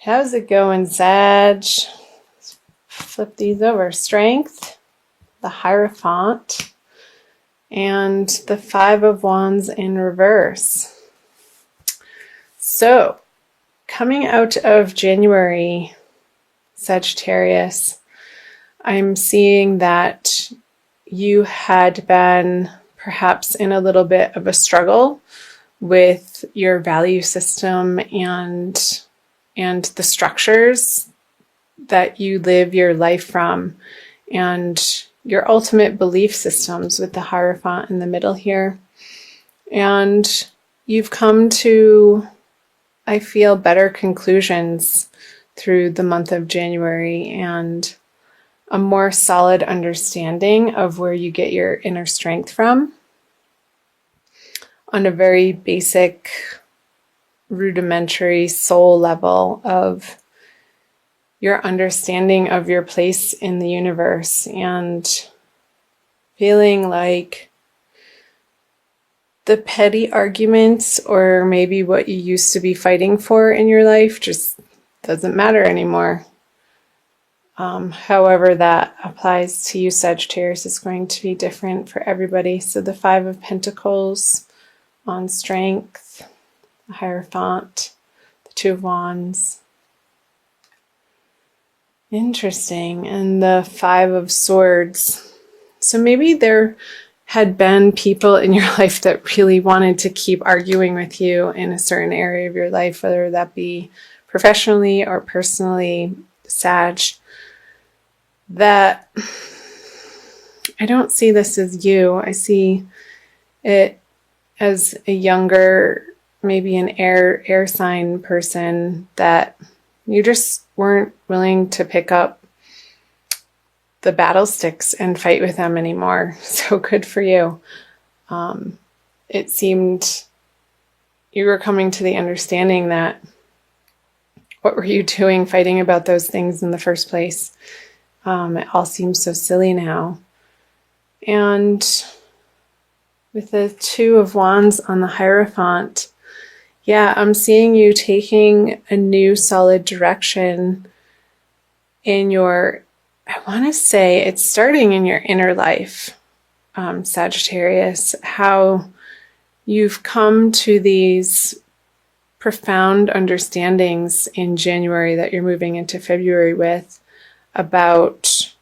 How's it going, Sag? Flip these over. Strength, the Hierophant, and the Five of Wands in reverse. So, coming out of January, Sagittarius, I'm seeing that you had been perhaps in a little bit of a struggle with your value system and the structures that you live your life from, and your ultimate belief systems with the Hierophant in the middle here. And you've come to, I feel, better conclusions through the month of January and a more solid understanding of where you get your inner strength from on a very basic, rudimentary soul level of your understanding of your place in the universe, and feeling like the petty arguments or maybe what you used to be fighting for in your life just doesn't matter anymore. However that applies to you, Sagittarius, is going to be different for everybody. So the Five of Pentacles on strength, the Hierophant, the Two of Wands. Interesting. And the Five of Swords. So maybe there had been people in your life that really wanted to keep arguing with you in a certain area of your life, whether that be professionally or personally, Sag, that I don't see this as you. I see it as a younger, maybe an air sign person that you just weren't willing to pick up the battle sticks and fight with them anymore. So good for you. It seemed you were coming to the understanding that what were you doing fighting about those things in the first place? It all seems so silly now. And with the Two of Wands on the Hierophant, yeah, I'm seeing you taking a new solid direction in your, I want to say it's starting in your inner life, Sagittarius, how you've come to these profound understandings in January that you're moving into February with about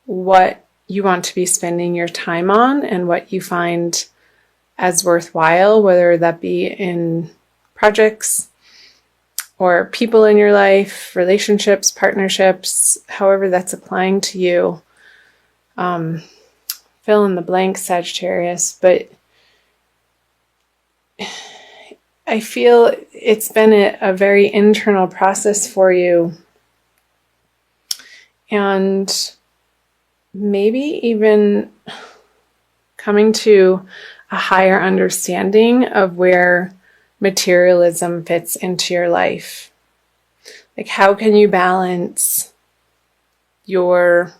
what you want to be spending your time on and what you find as worthwhile, whether that be in projects or people in your life, relationships, partnerships, however that's applying to you. Fill in the blank, Sagittarius, but I feel it's been a very internal process for you, and maybe even coming to a higher understanding of where materialism fits into your life. Like, how can you balance your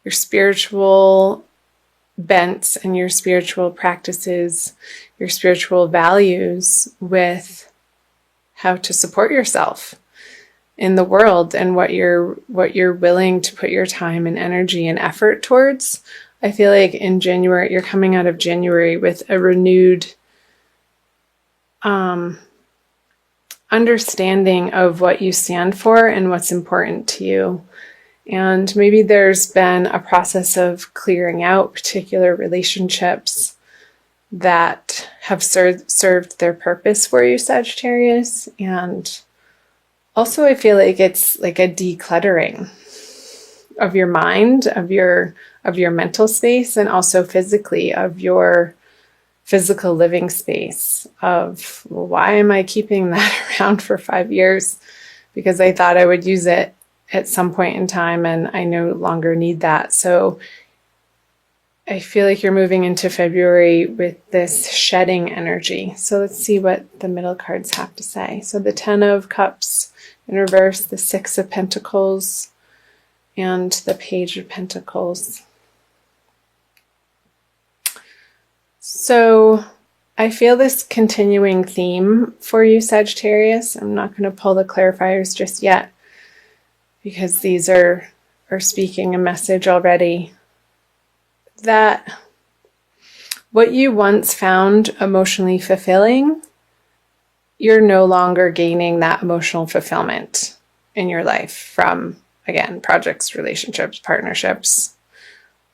spiritual bents and your spiritual practices, your spiritual values, with how to support yourself in the world and what you're willing to put your time and energy and effort towards. I feel like in January, you're coming out of January with a renewed understanding of what you stand for and what's important to you. And maybe there's been a process of clearing out particular relationships that have served their purpose for you, Sagittarius. And also I feel like it's like a decluttering of your mind, of your mental space, and also physically of your physical living space of, well, why am I keeping that around for 5 years? Because I thought I would use it at some point in time and I no longer need that. So I feel like you're moving into February with this shedding energy. So let's see what the middle cards have to say. So the Ten of Cups in reverse, the Six of Pentacles, and the Page of Pentacles. So I feel this continuing theme for you, Sagittarius. I'm not going to pull the clarifiers just yet because these are speaking a message already. That what you once found emotionally fulfilling, you're no longer gaining that emotional fulfillment in your life from, again, projects, relationships, partnerships,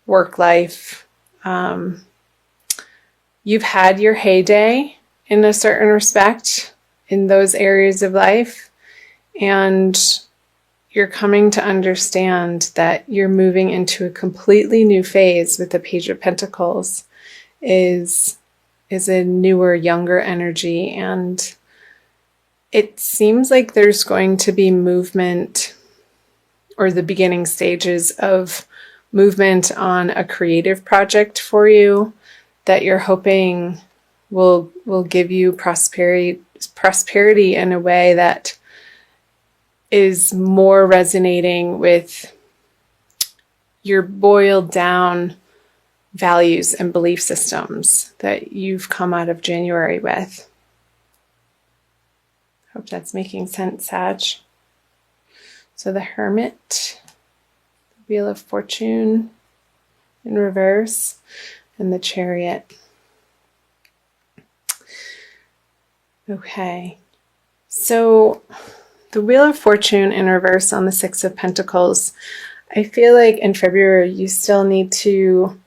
work life. You've had your heyday in a certain respect in those areas of life, and you're coming to understand that you're moving into a completely new phase with the Page of Pentacles is a newer, younger energy, and it seems like there's going to be movement or the beginning stages of movement on a creative project for you that you're hoping will give you prosperity in a way that is more resonating with your boiled down values and belief systems that you've come out of January with. Hope that's making sense, Sag. So the Hermit, the Wheel of Fortune in reverse, and the Chariot. Okay, so the Wheel of Fortune in reverse on the Six of Pentacles, I feel like in February you still need to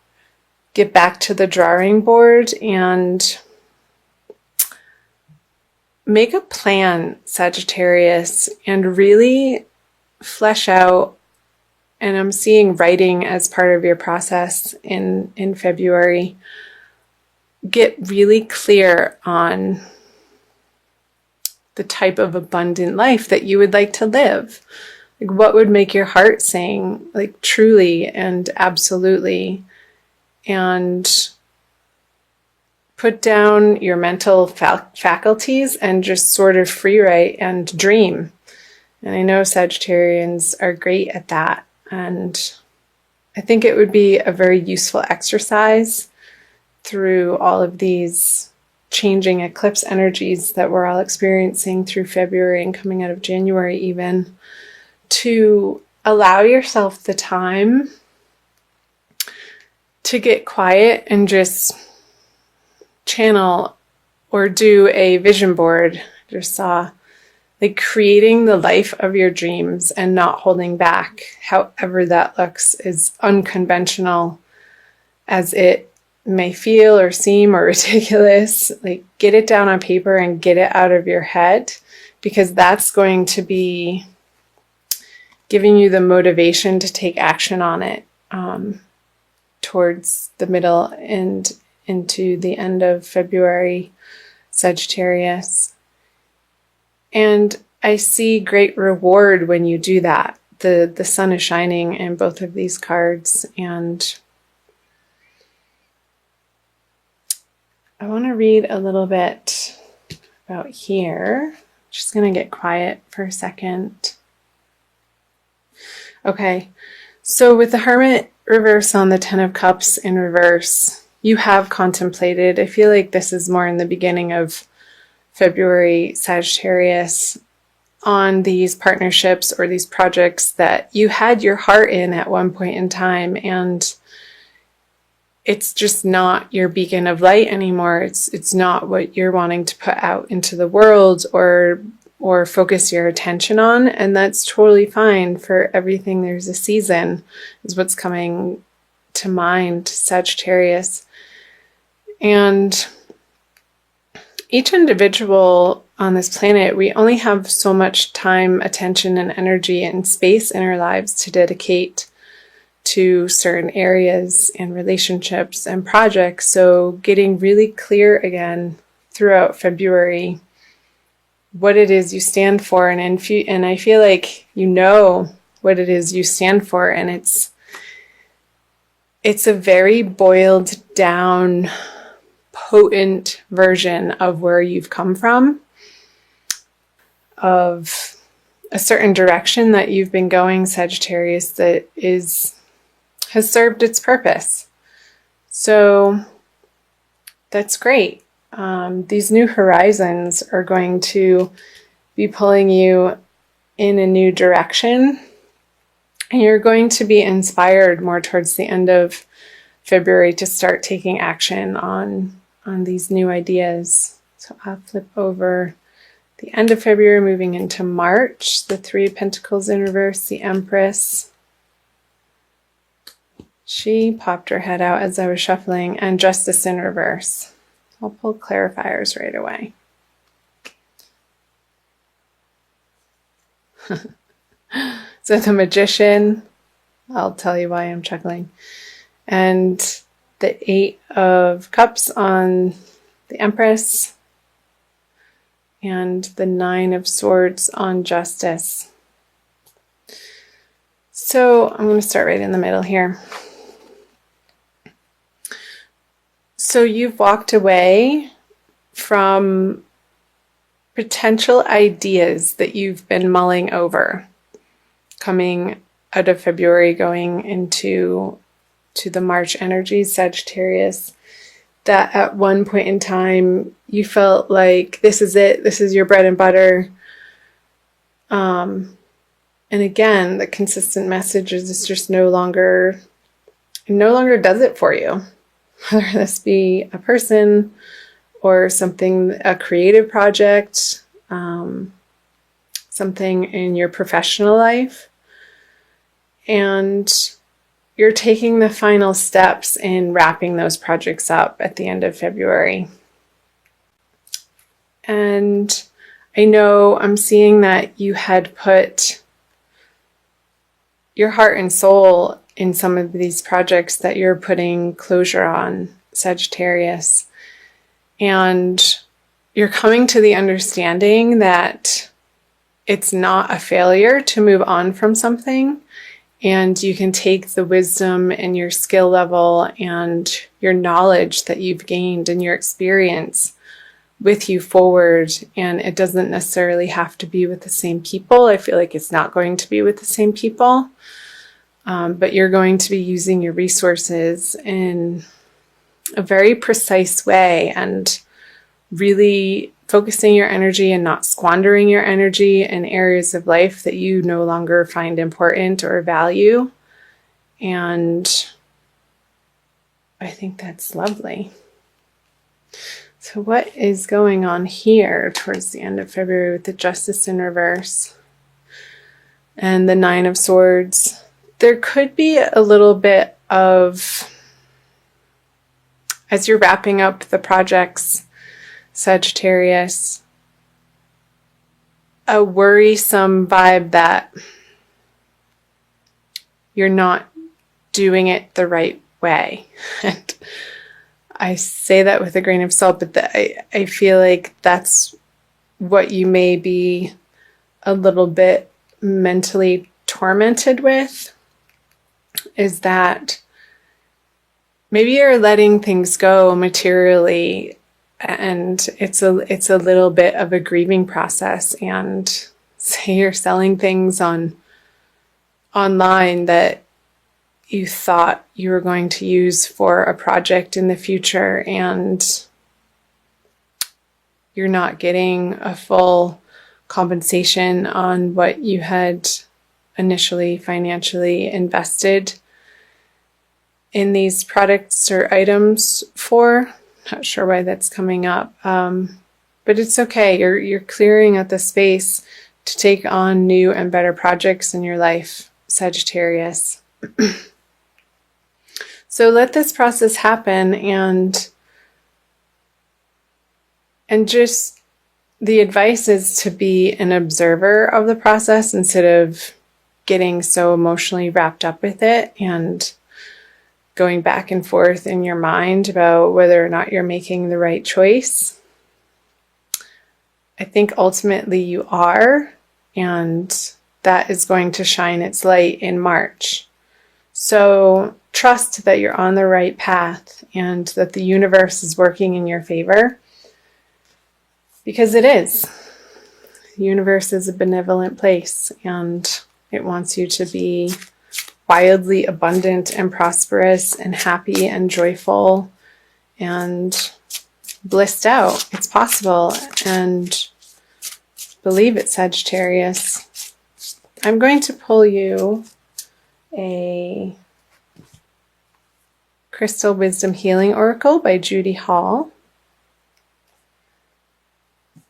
get back to the drawing board and make a plan, Sagittarius, and really flesh out, and I'm seeing writing as part of your process in February. Get really clear on the type of abundant life that you would like to live. Like, what would make your heart sing, like, truly and absolutely, and put down your mental faculties and just sort of free write and dream. And I know Sagittarians are great at that. And I think it would be a very useful exercise through all of these changing eclipse energies that we're all experiencing through February and coming out of January even, to allow yourself the time to get quiet and just channel or do a vision board. I just saw, like, creating the life of your dreams and not holding back, however that looks, as unconventional as it may feel or seem or ridiculous. Like, get it down on paper and get it out of your head, because that's going to be giving you the motivation to take action on it towards the middle and into the end of February, Sagittarius. And I see great reward when you do that. The sun is shining in both of these cards, and I want to read a little bit about here. Just going to get quiet for a second. Okay, so with the Hermit reverse on the Ten of Cups in reverse, you have contemplated, I feel like this is more in the beginning of February, Sagittarius, on these partnerships or these projects that you had your heart in at one point in time, and it's just not your beacon of light anymore. It's not what you're wanting to put out into the world or focus your attention on, and that's totally fine. For everything there's a season is what's coming to mind, Sagittarius. And each individual on this planet, we only have so much time, attention, and energy and space in our lives to dedicate to certain areas and relationships and projects. So getting really clear again throughout February what it is you stand for, and I feel like you know what it is you stand for, and it's a very boiled down, potent version of where you've come from, of a certain direction that you've been going, Sagittarius, that has served its purpose. So that's great. these new horizons are going to be pulling you in a new direction. And you're going to be inspired more towards the end of February to start taking action on these new ideas. So I'll flip over the end of February, moving into March, the Three of Pentacles in reverse, the Empress. She popped her head out as I was shuffling, and Justice in reverse. I'll pull clarifiers right away. So the Magician, I'll tell you why I'm chuckling. And the Eight of Cups on the Empress. And the Nine of Swords on Justice. So I'm going to start right in the middle here. So you've walked away from potential ideas that you've been mulling over, coming out of February, going into the March energy, Sagittarius, that at one point in time you felt like this is it, this is your bread and butter. And again, the consistent message is it's just no longer does it for you. Whether this be a person or something, a creative project, something in your professional life. And you're taking the final steps in wrapping those projects up at the end of February. And I know I'm seeing that you had put your heart and soul in some of these projects that you're putting closure on, Sagittarius. And you're coming to the understanding that it's not a failure to move on from something. And you can take the wisdom and your skill level and your knowledge that you've gained and your experience with you forward. And it doesn't necessarily have to be with the same people. I feel like it's not going to be with the same people. But you're going to be using your resources in a very precise way and really focusing your energy and not squandering your energy in areas of life that you no longer find important or value. And I think that's lovely. So what is going on here towards the end of February with the Justice in reverse and the Nine of Swords? There could be a little bit of, as you're wrapping up the projects, Sagittarius, a worrisome vibe that you're not doing it the right way. And I say that with a grain of salt, but I feel like that's what you may be a little bit mentally tormented with, is that maybe you're letting things go materially, and it's a little bit of a grieving process. And say you're selling things online that you thought you were going to use for a project in the future, and you're not getting a full compensation on what you had initially financially invested in these products or items for. Not sure why that's coming up, but it's okay. You're clearing out the space to take on new and better projects in your life, Sagittarius. So let this process happen, and just the advice is to be an observer of the process instead of getting so emotionally wrapped up with it and going back and forth in your mind about whether or not you're making the right choice. I think ultimately you are, and that is going to shine its light in March. So trust that you're on the right path and that the universe is working in your favor, because it is. The universe is a benevolent place, and it wants you to be wildly abundant and prosperous and happy and joyful and blissed out. It's possible. And believe it, Sagittarius. I'm going to pull you a Crystal Wisdom Healing Oracle by Judy Hall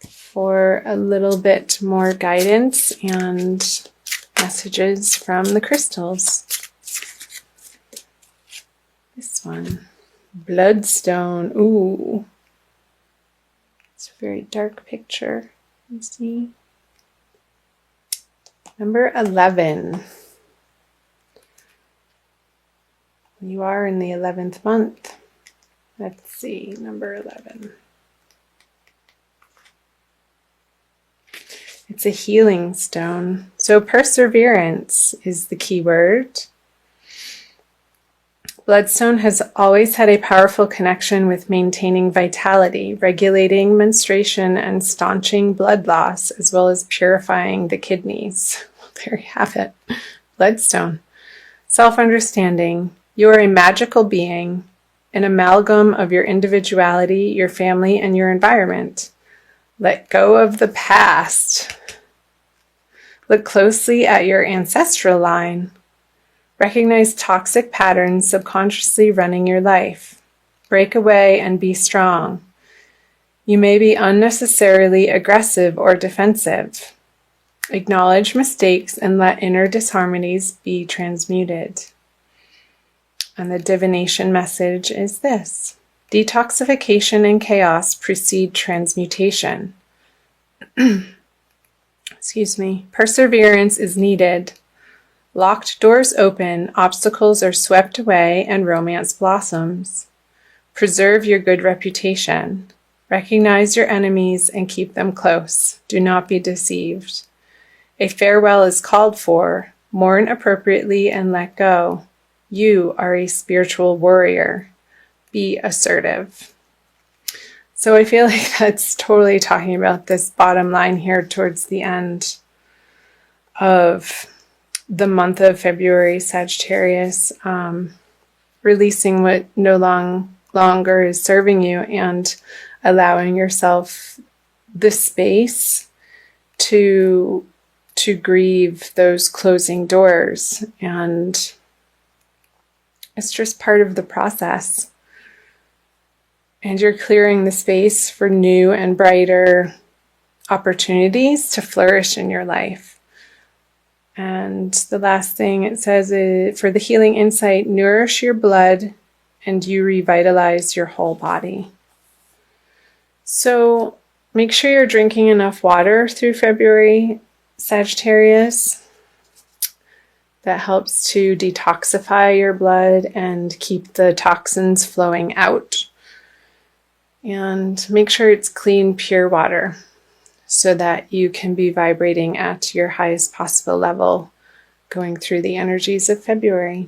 for a little bit more guidance and messages from the crystals. This one, Bloodstone. Ooh, it's a very dark picture. You see, number 11. You are in the 11th month. Let's see, number 11. It's a healing stone. So perseverance is the key word. Bloodstone has always had a powerful connection with maintaining vitality, regulating menstruation, and staunching blood loss, as well as purifying the kidneys. Well, there you have it. Bloodstone. Self-understanding. You are a magical being, an amalgam of your individuality, your family, and your environment. Let go of the past. Look closely at your ancestral line. Recognize toxic patterns subconsciously running your life. Break away and be strong. You may be unnecessarily aggressive or defensive. Acknowledge mistakes and let inner disharmonies be transmuted. And the divination message is this: detoxification and chaos precede transmutation. Excuse me. Perseverance is needed. Locked doors open, obstacles are swept away, and romance blossoms. Preserve your good reputation. Recognize your enemies and keep them close. Do not be deceived. A farewell is called for. Mourn appropriately and let go. You are a spiritual warrior. Be assertive. So I feel like that's totally talking about this bottom line here towards the end of the month of February, Sagittarius, releasing what no longer is serving you and allowing yourself the space to grieve those closing doors. And it's just part of the process. And you're clearing the space for new and brighter opportunities to flourish in your life. And the last thing it says is, for the healing insight, nourish your blood and you revitalize your whole body. So make sure you're drinking enough water through February, Sagittarius. That helps to detoxify your blood and keep the toxins flowing out. And make sure it's clean, pure water, so that you can be vibrating at your highest possible level going through the energies of February.